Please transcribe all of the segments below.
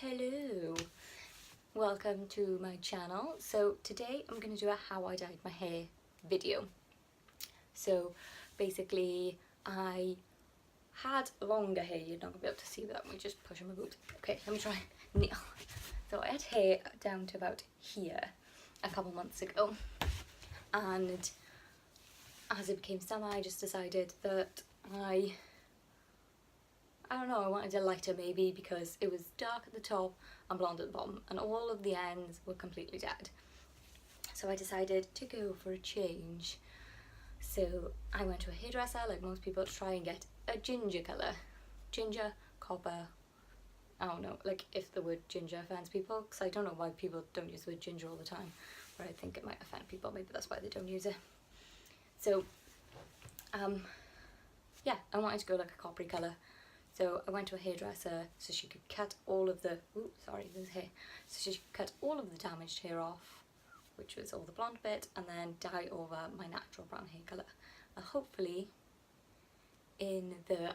Hello, welcome to my channel. So today I'm going to do a how I dyed my hair video. So basically I had longer hair. You're not going to be able to see without me just pushing my boot. Okay, let me try and kneel. So I had hair down to about here a couple months ago, and as it became summer I just decided that I don't know, I wanted a lighter maybe because it was dark at the top and blonde at the bottom and all of the ends were completely dead. So I decided to go for a change. So I went to a hairdresser like most people to try and get a ginger colour. Ginger, copper, I don't know, like if the word ginger offends people, because I don't know why people don't use the word ginger all the time, but I think it might offend people, maybe that's why they don't use it. So yeah, I wanted to go like a coppery colour. So I went to a hairdresser so she could cut all of the, there's hair. So she could cut all of the damaged hair off, which was all the blonde bit, and then dye over my natural brown hair colour. I'll hopefully in the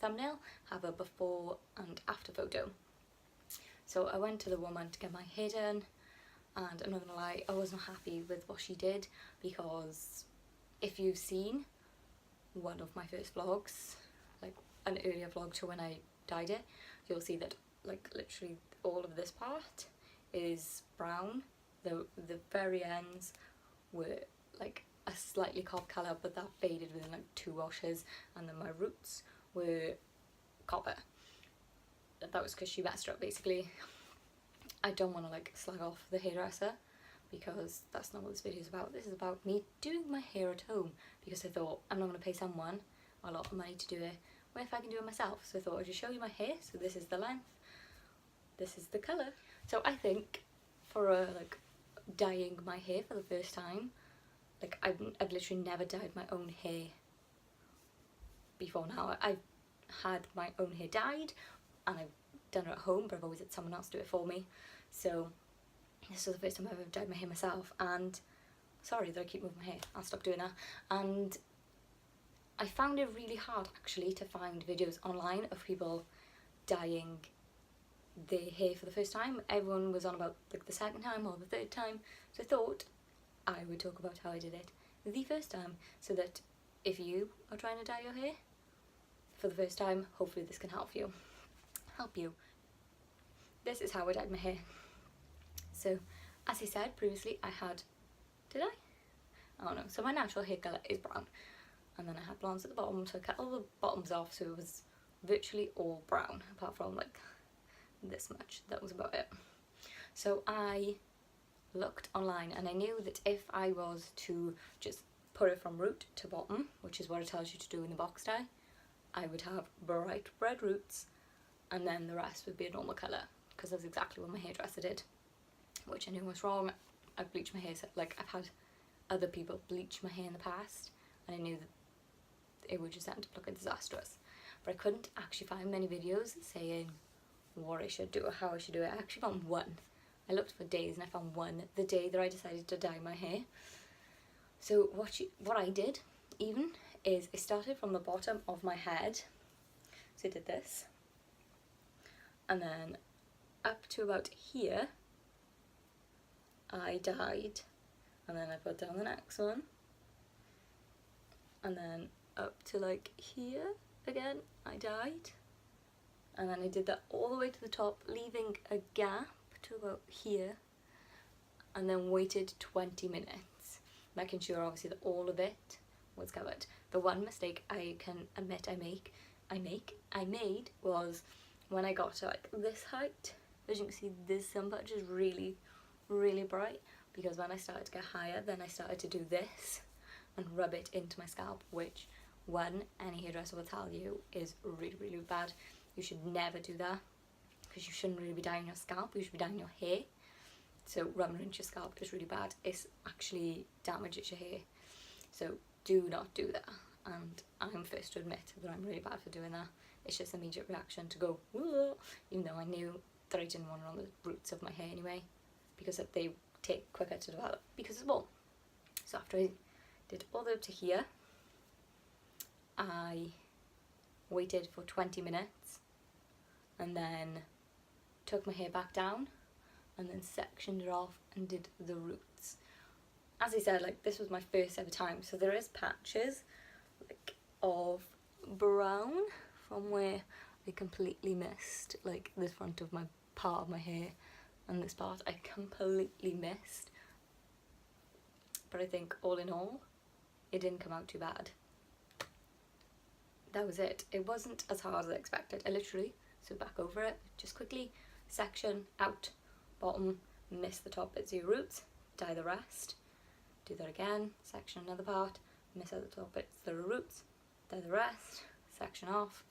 thumbnail have a before and after photo. So I went to the woman to get my hair done, and I'm not gonna lie, I wasn't happy with what she did, because if you've seen one of my first vlogs, like an earlier vlog to when I dyed it, you'll see that like literally all of this part is brown. The very ends were like a slightly copper colour, but that faded within like 2 washes, and then my roots were copper. That was because she messed up basically. I don't want to like slag off the hairdresser because that's not what this video is about. This is about me doing my hair at home, because I thought I'm not going to pay someone a lot of money to do it. What if I can do it myself? So I thought I'd just show you my hair. So this is the length, this is the colour. So I think for like dyeing my hair for the first time, like I've literally never dyed my own hair before now. I've had my own hair dyed and I've done it at home, but I've always had someone else do it for me. So this was the first time I've ever dyed my hair myself, and sorry that I keep moving my hair, I'll stop doing that. And I found it really hard actually to find videos online of people dyeing their hair for the first time. Everyone was on about like the second time or the third time, so I thought I would talk about how I did it the first time, so that if you are trying to dye your hair for the first time, hopefully this can help you. This is how I dyed my hair. So as I said previously, I don't know, so my natural hair colour is brown, and then I had blondes at the bottom, so I cut all the bottoms off, so it was virtually all brown apart from like this much. That was about it. So I looked online and I knew that if I was to just put it from root to bottom, which is what it tells you to do in the box dye, I would have bright red roots and then the rest would be a normal colour, because that's exactly what my hairdresser did, which I knew was wrong. I've bleached my hair, like I've had other people bleach my hair in the past, and I knew that it would just end up looking disastrous. But I couldn't actually find many videos saying what I should do or how I should do it. I actually found one. I looked for days and I found one the day that I decided to dye my hair. So what I did even is I started from the bottom of my head. So I did this, and then up to about here I dyed, and then I put down the next one, and then up to like here again I dyed, and then I did that all the way to the top, leaving a gap to about here, and then waited 20 minutes, making sure obviously that all of it was covered. The one mistake I can admit I made was when I got to like this height, as you can see this sun patch is really bright, because when I started to get higher then I started to do this and rub it into my scalp, which any hairdresser will tell you is really bad. You should never do that, because you shouldn't really be dyeing your scalp, you should be dyeing your hair. So rubbing it into your scalp is really bad. It actually damages your hair, so do not do that. And I'm first to admit that I'm really bad for doing that. It's just immediate reaction to go, whoa, even though I knew that I didn't want it on the roots of my hair anyway, because they take quicker to develop because it's bald. So after I did all the way up to here, I waited for 20 minutes and then took my hair back down and then sectioned it off and did the roots. As I said, like, this was my first ever time, so there is patches like of brown from where I completely missed, like this front of my part of my hair and this part I completely missed. But I think all in all, it didn't come out too bad. That was it. It wasn't as hard as I expected. I literally stood back over it, just quickly section out bottom, miss the top bits of your roots, dye the rest, do that again, section another part, miss out the top bits that are roots, dye the rest, section off,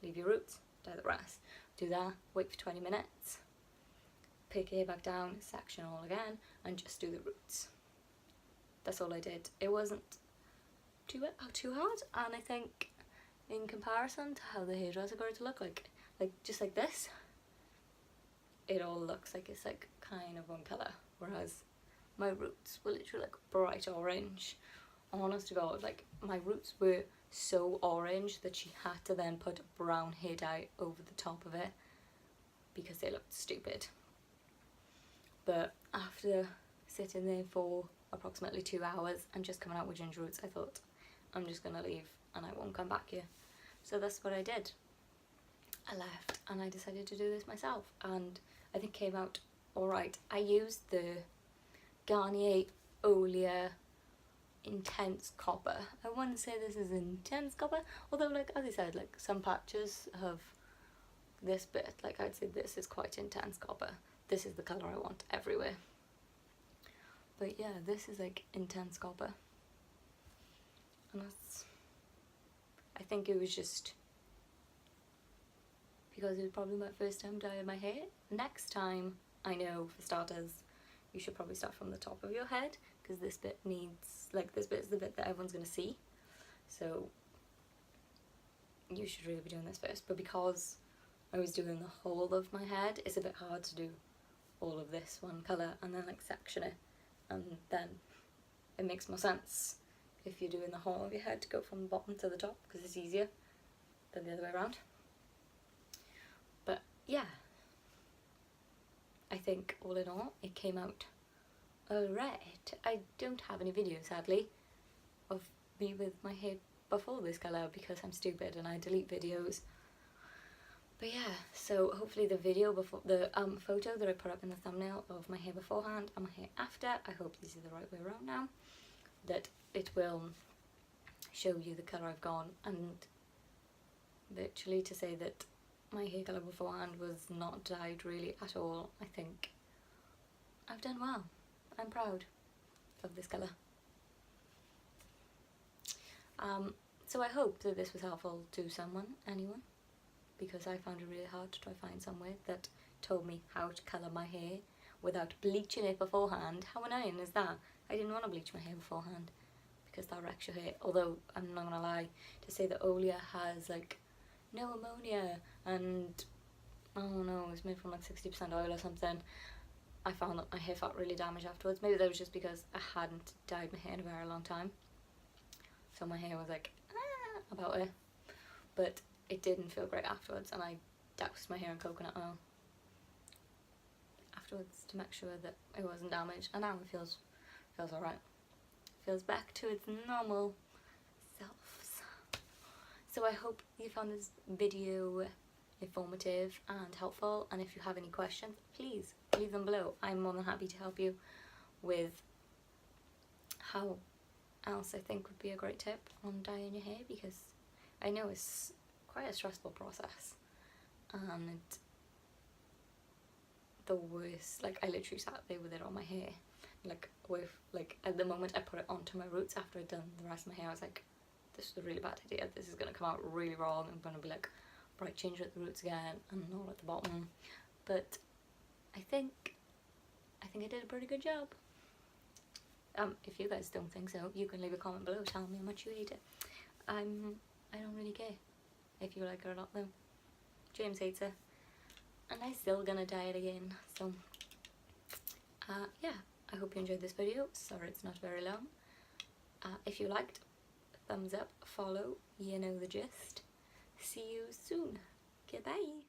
leave your roots, dye the rest. Do that, wait for 20 minutes, pick your hair back down, section all again, and just do the roots. That's all I did. It wasn't too hard, and I think in comparison to how the hairdresser got it to look, like just like this, it all looks like it's like kind of one colour, whereas my roots were literally like bright orange. Honest to God, like my roots were so orange that she had to then put brown hair dye over the top of it because they looked stupid. But after sitting there for approximately 2 hours and just coming out with ginger roots, I thought, I'm just gonna leave and I won't come back here. So that's what I did. I left and I decided to do this myself, and I think it came out alright. I used the Garnier Olia Intense Copper. I wouldn't say this is intense copper, although, like, as I said, like some patches have this bit, like I'd say this is quite intense copper. This is the colour I want everywhere. But yeah, this is like intense copper. And that's, I think it was just because it was probably my first time dyeing my hair. Next time, I know, for starters, you should probably start from the top of your head, because this bit needs, like, this bit is the bit that everyone's going to see. So you should really be doing this first. But because I was doing the whole of my head, it's a bit hard to do all of this one colour and then like section it, and then it makes more sense if you're doing the whole of your head to go from the bottom to the top, because it's easier than the other way around. But yeah, I think all in all it came out alright. I don't have any videos, sadly, of me with my hair before this colour because I'm stupid and I delete videos. But yeah, so hopefully the video before, the photo that I put up in the thumbnail of my hair beforehand and my hair after, I hope this is the right way around now, that it will show you the colour I've gone, and literally to say that my hair colour beforehand was not dyed really at all. I think I've done well. I'm proud of this colour. So I hope that this was helpful to anyone, because I found it really hard to try find somewhere that told me how to colour my hair without bleaching it beforehand. How annoying is that? I didn't want to bleach my hair beforehand because that wrecks your hair. Although, I'm not gonna lie, to say that Olia has like no ammonia and I don't know, it's made from like 60% oil or something, I found that my hair felt really damaged afterwards. Maybe that was just because I hadn't dyed my hair in a very long time, so my hair was like about it, but it didn't feel great afterwards, and I doused my hair in coconut oil afterwards to make sure that it wasn't damaged, and now it feels alright. Feels back to its normal self. So I hope you found this video informative and helpful, and if you have any questions, please leave them below. I'm more than happy to help you with how else I think would be a great tip on dyeing your hair, because I know it's quite a stressful process, and the worst, like, I literally sat there with it on my hair, like at the moment I put it onto my roots after I'd done the rest of my hair, I was like, this is a really bad idea, this is going to come out really wrong, I'm going to be like bright ginger at the roots again and all at the bottom. But I think I did a pretty good job. If you guys don't think so, you can leave a comment below telling me how much you hate it. I don't really care if you like it or not though. James hates it, and I'm still gonna dye it again. So yeah, I hope you enjoyed this video. Sorry it's not very long. If you liked, thumbs up, follow, you know the gist. See you soon. Goodbye.